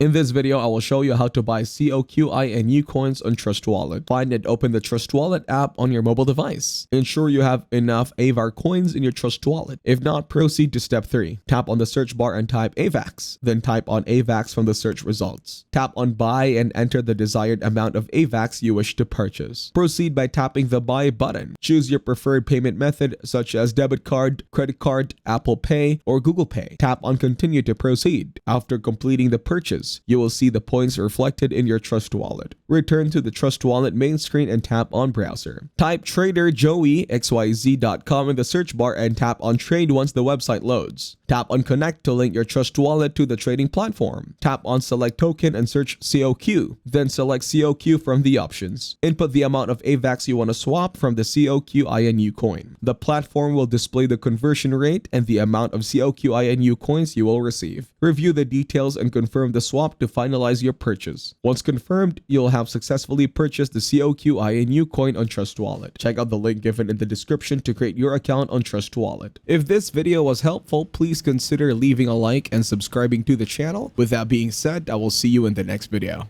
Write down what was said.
In this video, I will show you how to buy COQ Inu coins on Trust Wallet. Find and open the Trust Wallet app on your mobile device. Ensure you have enough AVAR coins in your Trust Wallet. If not, proceed to step 3. Tap on the search bar and type AVAX. Then type on AVAX from the search results. Tap on buy and enter the desired amount of AVAX you wish to purchase. Proceed by tapping the buy button. Choose your preferred payment method such as debit card, credit card, Apple Pay, or Google Pay. Tap on continue to proceed. After completing the purchase, you will see the points reflected in your Trust Wallet. Return to the Trust Wallet main screen and tap on Browser. Type traderjoeyxyz.com in the search bar and tap on Trade once the website loads. Tap on Connect to link your Trust Wallet to the trading platform. Tap on Select Token and search COQ. Then select COQ from the options. Input the amount of AVAX you want to swap from the COQ Inu coin. The platform will display the conversion rate and the amount of COQ Inu coins you will receive. Review the details and confirm the swap to finalize your purchase. Once confirmed, you'll have successfully purchased the COQ Inu coin on Trust Wallet. Check out the link given in the description to create your account on Trust Wallet. If this video was helpful, please consider leaving a like and subscribing to the channel. With that being said, I will see you in the next video.